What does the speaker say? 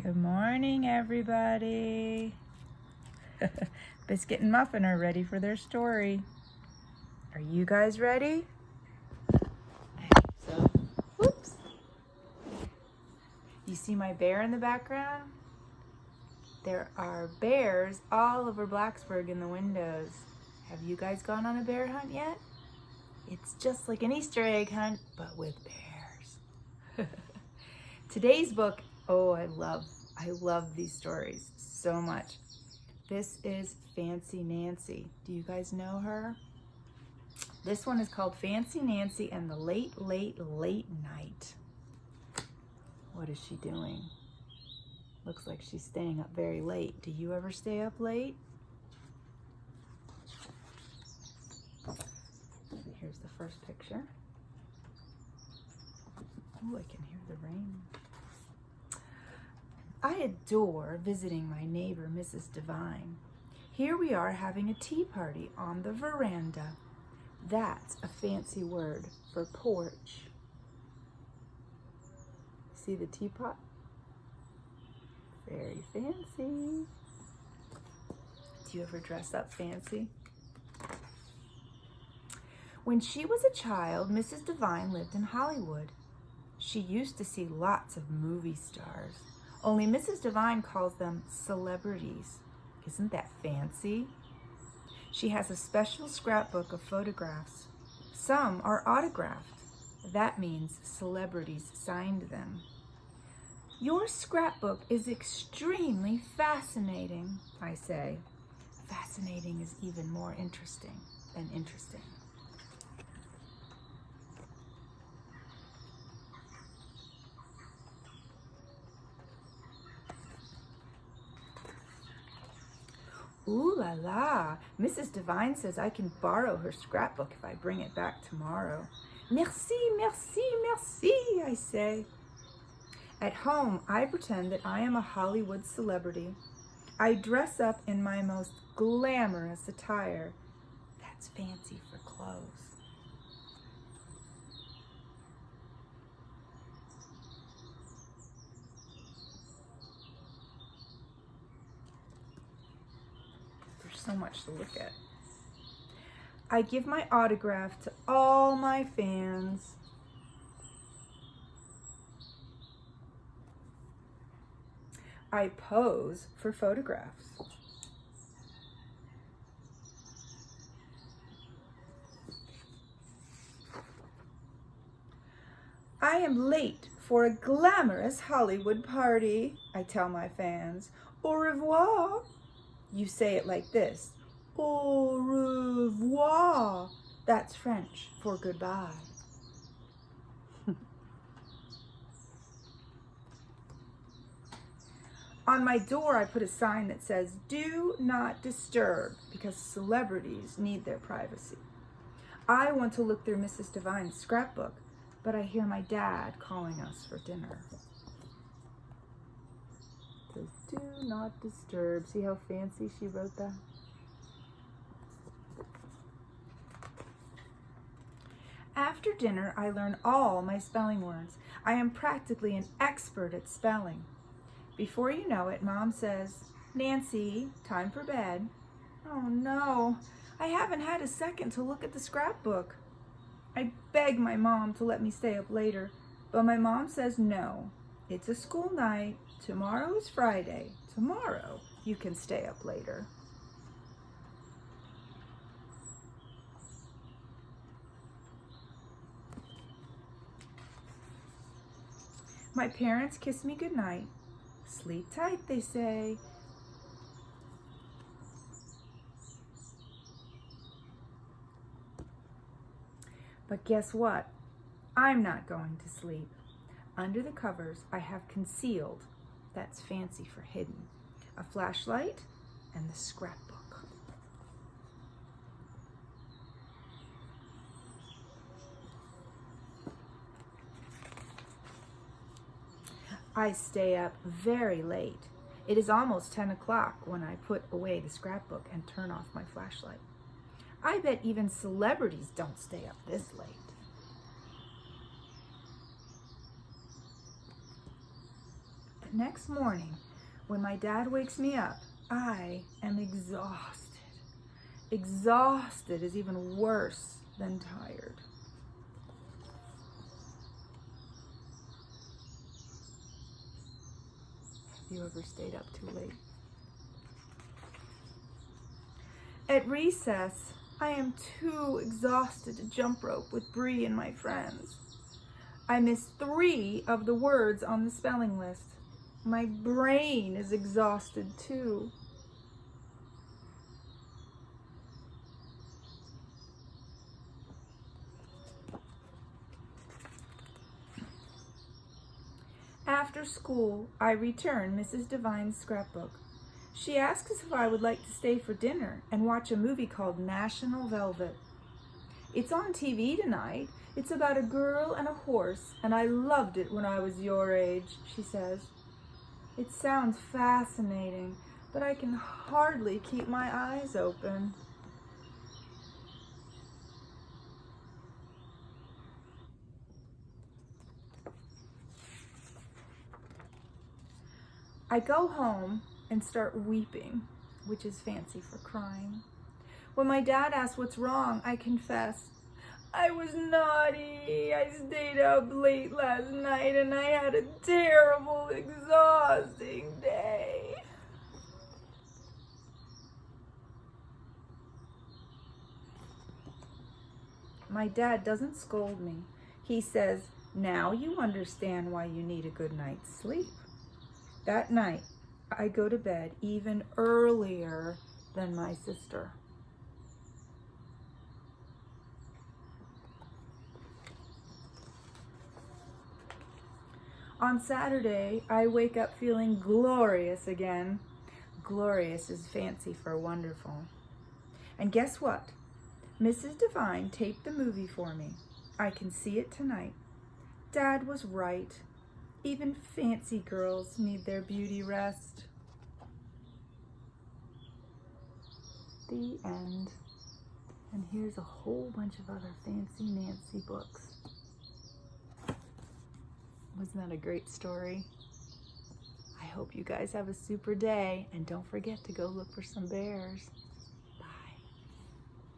Good morning, everybody. Biscuit and Muffin are ready for their story. Are you guys ready? So, whoops. You see my bear in the background? There are bears all over Blacksburg in the windows. Have you guys gone on a bear hunt yet? It's just like an Easter egg hunt, but with bears. Today's book, oh, I love these stories so much. This is Fancy Nancy. Do you guys know her? This one is called Fancy Nancy and the Late Night. What is she doing? Looks like she's staying up very late. Do you ever stay up late? Here's the first picture. Oh, I can hear the rain. I adore visiting my neighbor, Mrs. Devine. Here we are having a tea party on the veranda. That's a fancy word for porch. See the teapot? Very fancy. Do you ever dress up fancy? When she was a child, Mrs. Devine lived in Hollywood. She used to see lots of movie stars. Only Mrs. Devine calls them celebrities. Isn't that fancy? She has a special scrapbook of photographs. Some are autographed. That means celebrities signed them. Your scrapbook is extremely fascinating, I say. Fascinating is even more interesting than interesting. Ooh la la, Mrs. Devine says I can borrow her scrapbook if I bring it back tomorrow. Merci, merci, merci, I say. At home, I pretend that I am a Hollywood celebrity. I dress up in my most glamorous attire. That's fancy for clothes. So much to look at. I give my autograph to all my fans. I pose for photographs. I am late for a glamorous Hollywood party, I tell my fans. Au revoir. You say it like this. Au revoir. That's French for goodbye. On my door, I put a sign that says, do not disturb, because celebrities need their privacy. I want to look through Mrs. Devine's scrapbook, but I hear my dad calling us for dinner. Says, do not disturb. See how fancy she wrote that? After dinner, I learn all my spelling words. I am practically an expert at spelling. Before you know it, Mom says, Nancy, time for bed. Oh no, I haven't had a second to look at the scrapbook. I beg my mom to let me stay up later, but my mom says no. It's a school night. Tomorrow is Friday. Tomorrow you can stay up later. My parents kiss me goodnight. Sleep tight, they say. But guess what? I'm not going to sleep. Under the covers, I have concealed, that's fancy for hidden, a flashlight and the scrapbook. I stay up very late. It is almost 10 o'clock when I put away the scrapbook and turn off my flashlight. I bet even celebrities don't stay up this late. next morning, when my dad wakes me up, I am exhausted. Exhausted is even worse than tired. Have you ever stayed up too late? At recess, I am too exhausted to jump rope with Bree and my friends. I missed 3 of the words on the spelling list. My brain is exhausted too. After school, I return Mrs. Devine's scrapbook. She asks if I would like to stay for dinner and watch a movie called National Velvet. It's on TV tonight. It's about a girl and a horse, and I loved it when I was your age, she says. It sounds fascinating, but I can hardly keep my eyes open. I go home and start weeping, which is fancy for crying. When my dad asks what's wrong, I confess, I was naughty. I stayed up late last night and I had a terrible, exhausting day. My dad doesn't scold me. He says, now you understand why you need a good night's sleep. That night, I go to bed even earlier than my sister. On Saturday, I wake up feeling glorious again. Glorious is fancy for wonderful. And guess what? Mrs. Devine taped the movie for me. I can see it tonight. Dad was right. Even fancy girls need their beauty rest. The end. And here's a whole bunch of other fancy Nancy books. Wasn't that a great story? I hope you guys have a super day, and don't forget to go look for some bears.